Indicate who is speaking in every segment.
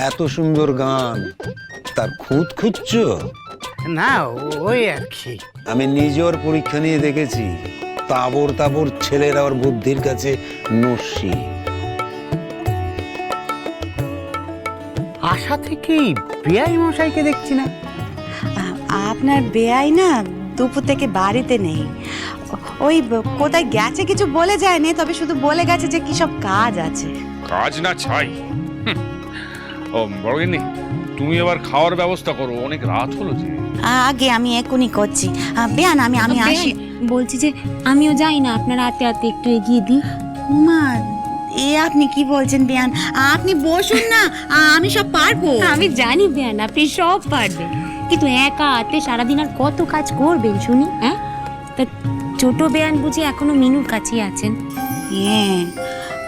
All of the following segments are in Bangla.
Speaker 1: এত সুন্দর গান, তার খুঁত খুঁজছো?
Speaker 2: না, ওই আর কি।
Speaker 1: আমি নিজের পরীক্ষা নিয়ে দেখেছি, তাবর তাবর ছেলেরা ওর বুদ্ধির কাছে নস্যি।
Speaker 2: আশা থেকেই বেআই মশাইকে দেখছি না।
Speaker 3: আপনার বেআই না দুপুর থেকে বাড়িতে নেই, ওই কোথায় গেছে কিছু বলে যায়নি, তবে শুধু বলে গেছে যে কি সব কাজ আছে।
Speaker 4: কাজ না ছাই। ও বড়গিন্নি, তুমি এবার খাওয়ার ব্যবস্থা করো, অনেক রাত হলো যে।
Speaker 3: আগে আমি এখনই করছি। বেয়ান আমি আসি।
Speaker 5: বলছি যে আমিও যাই না, আপনারা হাতে হাতে একটু এগিয়ে দিই।
Speaker 3: মা, এ আপনি কি বলছেন বেয়ান? আপনি বসুন না, আমি সব পারবো।
Speaker 5: আমি জানি বেয়ান আপনি সব পারবেন, কিন্তু একা হাতে সারাদিন আর কত কাজ করবেন শুনি? হ্যাঁ, তা ছোট বেয়ান বুঝি এখনো মিনুর কাছেই আছেন?
Speaker 3: হ্যাঁ,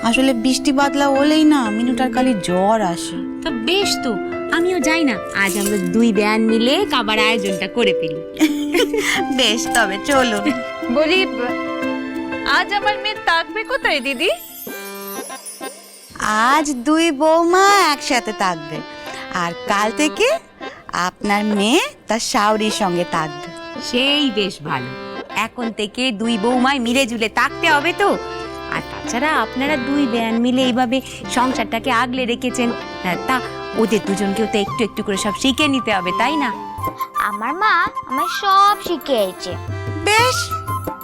Speaker 3: আসলে বৃষ্টি বাদলা হলেই না মিনুটার খালি জ্বর আসে।
Speaker 5: তা বেশ তো, আমিও যাই না, আজ আমরা দুই বেয়ান মিলে খাবার আয়োজনটা করে ফেলি।
Speaker 3: বেশ, তবে চলুন।
Speaker 6: বলি, আজ আমার মেয়ে থাকবে কোথায় দিদি?
Speaker 3: আজ দুই বৌমা একসাথে থাকবে, আর কাল থেকে আপনার মেয়ে তার শাওরির সঙ্গে থাকবে।
Speaker 5: সেই বেশ ভালো, এখন থেকে দুই বৌমায় মিলে ঝুলে থাকতে হবে তো। আর তাছাড়া আপনারা দুই বেয়ান মিলে এইভাবে সংসারটাকে আগলে রেখেছেন, তা ওদের দুজনকেও তো একটু একটু করে সব শিখে নিতে হবে, তাই না?
Speaker 7: আমার মা আমার সব শিখিয়েছে।
Speaker 3: বেশ,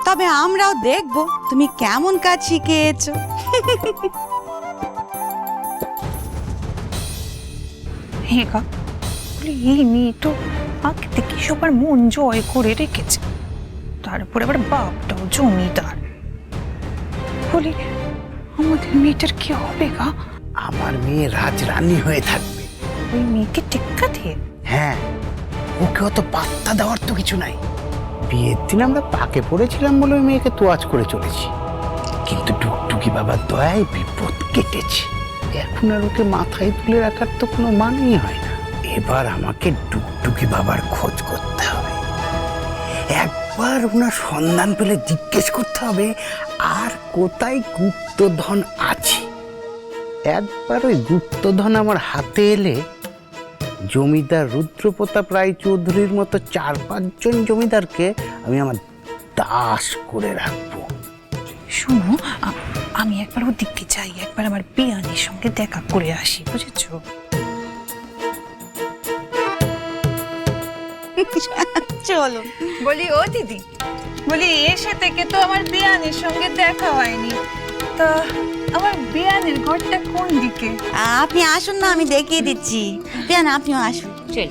Speaker 3: তবে আমরাও দেখব তুমি কেমন কাজ শিখেছো।
Speaker 8: হ্যাঁ গা, এই মেয়ে তো আগে থেকে সবার মন জয় করে রেখেছে, তারপরে আবার বাপটাও জমিদার। বলি, আমাদের মেয়েটার কি হবে গা?
Speaker 2: আমার মেয়ে রাজরানী হয়ে থাকবে।
Speaker 8: ওই মেয়েকে টেক্কা দিয়ে?
Speaker 2: হ্যাঁ, ওকে অত পাত্তা দেওয়ার তো কিছু নাই। বিয়ের দিন আমরা পাকে পড়েছিলাম বলে ওই মেয়েকে তোয়াজ করে চলেছি, কিন্তু টুকটুকি বাবার দয়ায় বিপদ কেটেছে। এখন আর ওকে মাথায় তুলে রাখার তো কোনো মানেই হয় না। এবার আমাকে টুকটুকি বাবার খোঁজ করতে হবে, একবার ওনার সন্ধান পেলে জিজ্ঞেস করতে হবে আর কোথায় গুপ্তধন আছে। একবার ওই গুপ্তধন আমার হাতে এলে জমিদার রুদ্রপ্রতাপ রায়চৌধুরীর মতো 4-5 জন জমিদারকে আমি আমার দাস করে রাখবো।
Speaker 8: শোনো, আমি একবার ওর দিককে যাই, একবার আমার বেয়ানের সঙ্গে দেখা করে আসি, বুঝেছো?
Speaker 3: চলো।
Speaker 6: বলি, ও দিদি, বলি এসে থেকে তো আমার বিয়ানের সঙ্গে দেখা হয়নি, তা আমার বিয়ানের ঘরটা কোন দিকে?
Speaker 3: আপনি আসুন না, আমি দেখিয়ে দিচ্ছি। বেয়ান আপনিও আসুন।
Speaker 5: চল।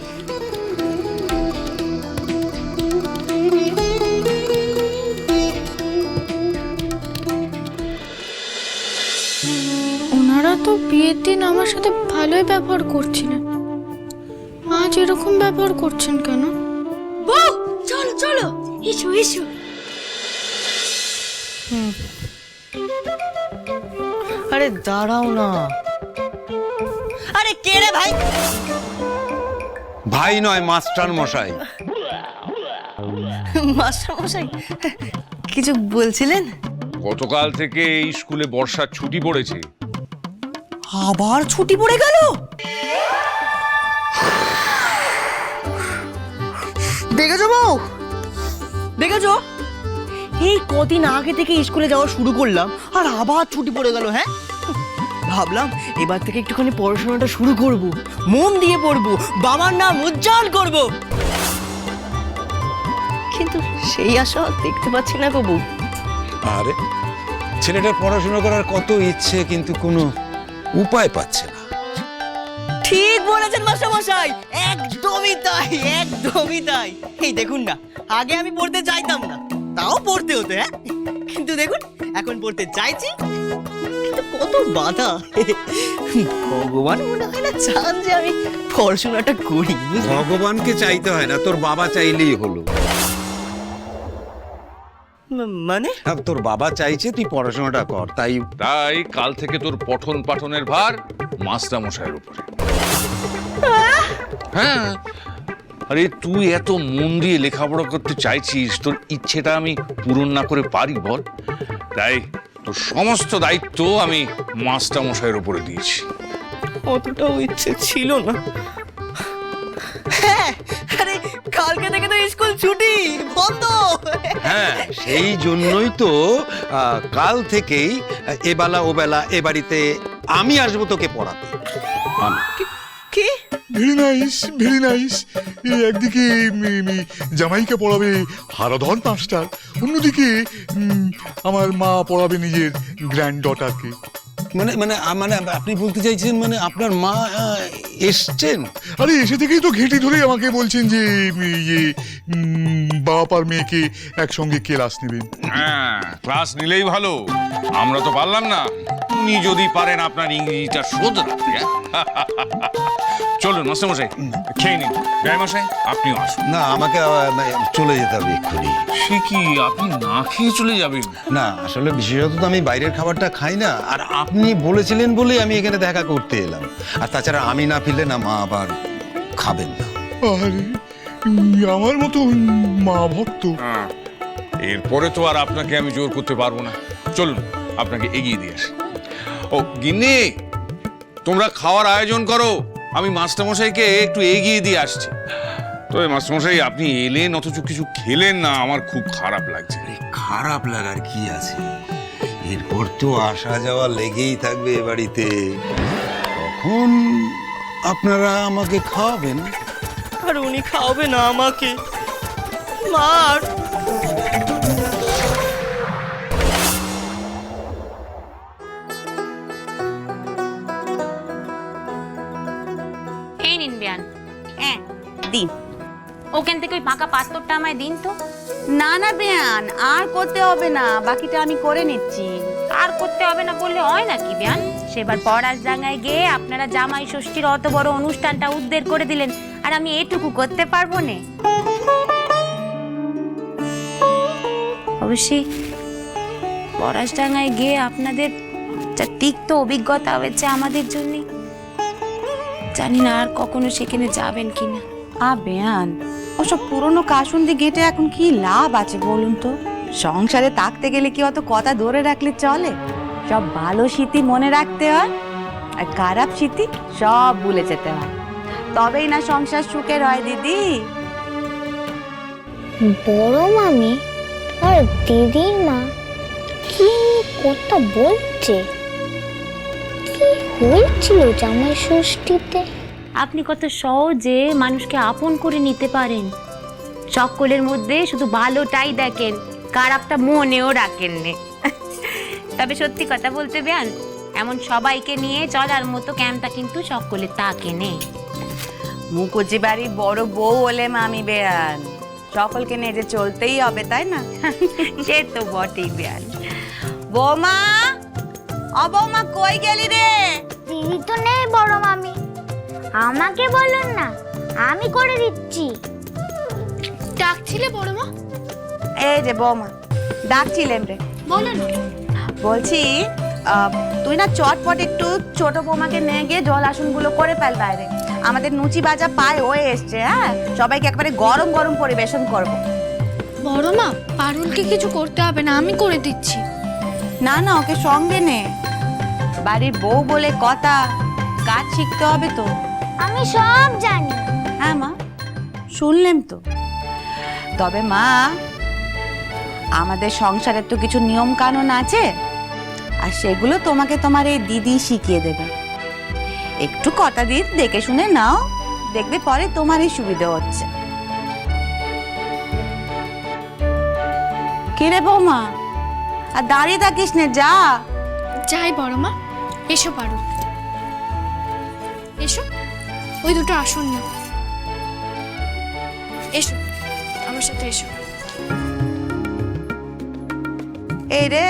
Speaker 9: ওনারা তো বিয়ের দিন আমার সাথে ভালোই ব্যবহার করছিলেন, আজ এরকম ব্যবহার করছেন কেন?
Speaker 7: বউ, চলো চলো, এসো এসো।
Speaker 10: আরে দাঁড়াও না। আরে কে রে ভাই?
Speaker 1: ভাই নয়, মাস্টার মশাই।
Speaker 10: মাস্টার মশাই, কিছু বলছিলেন?
Speaker 4: গতকাল থেকে এই স্কুলে বর্ষার ছুটি পড়েছে।
Speaker 10: আবার ছুটি পড়ে গেল? দেখেছো বউ, দেখেছো? এই কদিন আগে থেকে স্কুলে যাওয়া শুরু করলাম আর আবার ছুটি পড়ে গেল। হ্যাঁ, ভাবলাম এবার থেকে একটুখানি পড়াশোনাটা শুরু করব, মন দিয়ে পড়বো, বাবার নাম উজ্জ্বল করব, কিন্তু সেই আশা দেখতে পাচ্ছি না গো বউ।
Speaker 1: আরে, ছেলেটার পড়াশোনা করার কত ইচ্ছে, কিন্তু কোনো উপায় পাচ্ছে না।
Speaker 10: ঠিক বলেছেন মাস্টার মশাই, একদমই তাই, একদমই তাই। এই দেখুন না, আগে আমি পড়তে চাইতাম না, তাও পড়তে হতো। হ্যাঁ, কিন্তু দেখুন এখন পড়তে চাইছি, কিন্তু কত বাধা। ভগবান মনে হয় না চান যে আমি পড়াশোনাটা করি।
Speaker 1: ভগবানকে চাইতে হয় না, তোর বাবা চাইলেই হলো।
Speaker 10: মানে
Speaker 1: তোর বাবা চাইছে তুই পড়াশোনাটা কর, তাই
Speaker 4: তাই কাল থেকে তোর পঠন পাঠনের ভার মাস্টার মশাইয়ের উপরে। হ্যাঁ, আরে তুই এত মন দিয়ে লেখাপড়া করতে চাইছিস, তোর ইচ্ছেটা আমি পূরণ না করে পারি বল? তাই তোর সমস্ত দায়িত্ব আমি মাস্টার মশাইয়ের উপরে দিয়েছি।
Speaker 10: অতটাও ইচ্ছে ছিল না। হ্যাঁ, আরে কালকে থেকে তো স্কুল ছুটি বন্ধ।
Speaker 1: হ্যাঁ, সেই জন্যই তো কাল থেকেই এবেলা ওবেলা এ বাড়িতে আমি আসবো তোকে পড়াতে।
Speaker 10: কি?
Speaker 11: Very nice, very nice. একদিকে জামাইকে পড়াবে হারাধন মাস্টার, অন্যদিকে আমার মা পড়াবে নিজের গ্র্যান্ড ডটারকে।
Speaker 1: মানে মানে মানে আপনি বলতে চাইছেন মানে আপনার মা এসছেন?
Speaker 11: আরে এসে থেকেই তো ঘেঁটি ধরে আমাকে বলছেন যে বাপ আর মেয়েকে একসঙ্গে ক্লাস নেবেন।
Speaker 4: হ্যাঁ, ক্লাস নিলেই ভালো, আমরা তো পারলাম না। উনি যদি পারেন আপনার ইংরেজিটা শোধরাতে। চলুন মাস্টারমশাই, খেয়ে নিন। মশাই আপনিও আসুন।
Speaker 1: না, আমাকে চলে যেতে হবে এক্ষুনি।
Speaker 4: সে কি, আপনি না খেয়ে চলে যাবেন?
Speaker 1: না, আসলে বিশেষত তো আমি বাইরের খাবারটা খাই না, আর আপনি বলেছিলেন বলেই আমি এখানে দেখা করতে এলাম। আর তাছাড়া আমি না ফিরলে না মা আবার খাবেন না।
Speaker 11: আরে আমার মতো মা ভক্ত।
Speaker 4: এরপরে তো আর আপনাকে আমি জোর করতে পারবো না। চলুন আপনাকে এগিয়ে দিয়ে আসি। ও গিন্নি, তোমরা খাওয়ার আয়োজন করো, আমি মাস্টারমশাইকে একটু এগিয়ে দিয়ে আসছি। তবে মাস্টারমশাই আপনি এলেন অথচ কিছু খেলেন না, আমার খুব খারাপ লাগছে।
Speaker 1: খারাপ লাগার কি আছে, এরপর তো আসা যাওয়া লেগেই থাকবে এ বাড়িতে। তখন আপনারা আমাকে খাওয়াবেন।
Speaker 10: আর উনি খাওয়াবে না আমাকে? মার।
Speaker 5: এই নিন বেয়ান। হ্যাঁ দিন, ওখান থেকে ওই ফাঁকা পাথরটা আমায় দিন তো।
Speaker 3: না না বেয়ান, আর করতে হবে না, বাকিটা আমি করে নিচ্ছি।
Speaker 5: আর করতে হবে না বললে হয় নাকি বেয়ান? সেবার পড়াশডাঙ্গায় গিয়ে আপনারা জামাই ষষ্ঠীর অত বড় অনুষ্ঠানটা উদ্ধার করে দিলেন, আর আমি এটুকু করতে পারবো না? অবশ্যই পড়াশডাঙ্গায় গিয়ে আপনাদের যা তিক্ত অভিজ্ঞতা হয়েছে আমাদের জন্য, জানি না আর কখনো সেখানে যাবেন কিনা।
Speaker 3: বেয়ান, ওসব পুরনো কাসুন্দি গেটে এখন কি লাভ আছে বলুন তো? সংসারে থাকতে গেলে কি অত কথা ধরে রাখলে চলে? সব ভালো স্মৃতি মনে রাখতে হয়, আর খারাপ স্মৃতি সব ভুলে যেতে হয়, তবেই না সংসার সুখের হয় দিদি।
Speaker 9: বড় মামি আর দিদির মা কি কথা বলছে? কি হয়েছিল জামাই ষষ্ঠীতে?
Speaker 5: আপনি কত সহজে মানুষকে আপন করে নিতে পারেন, সকলের মধ্যে শুধু ভালোটাই দেখেন, খারাপটা মনেও রাখেন নে। তবে সত্যি কথা বলতে বেয়ান, এমন সবাইকে নিয়ে চলার মতো ক্যাম্পটা কিন্তু সকলে তাকে নেই।
Speaker 3: মুখুজি বাড়ির বড় বউ হলে মামি বেয়ান, সকলকে নিয়ে যে চলতেই হবে, তাই না?
Speaker 5: সে তো বটেই বেয়ান।
Speaker 3: বৌমা, ও বৌমা কই গেলি রে?
Speaker 9: দিদি তো নেই বড় মামি, আমাকে বলুন না, আমি করে দিচ্ছি। ডাকছিলে বড় মা?
Speaker 3: এই যে বৌমা, ডাকছিলেন রে।
Speaker 9: বলুন।
Speaker 3: বলছি তুই না চটপট একটু ছোট বৌমাকে নিয়ে গিয়ে জল আসনগুলো করে ফেল বাইরে। আমাদের লুচি ভাজা পায় হয়ে এসছে। হ্যাঁ, সবাইকে একবারে গরম গরম পরিবেশন করব।
Speaker 9: বড় মা, পারুলকে কিছু করতে হবে না, আমি করে দিচ্ছি।
Speaker 3: না না, ওকে সঙ্গে নে, বাড়ির বউ বলে কথা, কাজ শিখতে হবে তো।
Speaker 9: আমি সব জানি।
Speaker 3: হ্যাঁ মা, শুনলেন তো। তবে মা, আমাদের সংসারের তো কিছু নিয়ম কানুন আছে, আর সেগুলো তোমাকে তোমার এই দিদি শিখিয়ে দেবে। একটু কটা দিন দেখে শুনে নাও, দেখবে পরে তোমারই সুবিধা হচ্ছে। কিরে বৌমা, আর দাঁড়িয়ে থাকিস নে, যা।
Speaker 9: যাই বড় মা। এসো পারুল, এসো, ওই দুটো আসন না। এসো আমার সাথে, এসো।
Speaker 3: এই রে,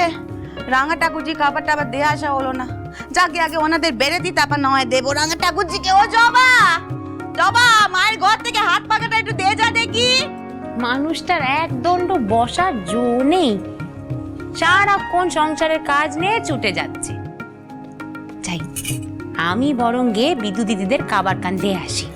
Speaker 3: রাঙা ঠাকুরজি খাবারটা আবার দিয়ে আসা হলো না। যাকে আগে ওনাদের বেড়ে দিই, তারপর নয় দেবো রাঙা ঠাকুরজিকে। ও জবা, জবা, মায়ের ঘর থেকে হাত পাখাটা একটু দিয়ে যা দেখি।
Speaker 5: মানুষটার এক দণ্ড বসার জো নেই, সারাক্ষণ সংসারের কাজ নিয়ে ছুটে যাচ্ছে। যাই, আমি বরং গিয়ে বিদু দিদিদের খাবার কান দিয়ে আসি।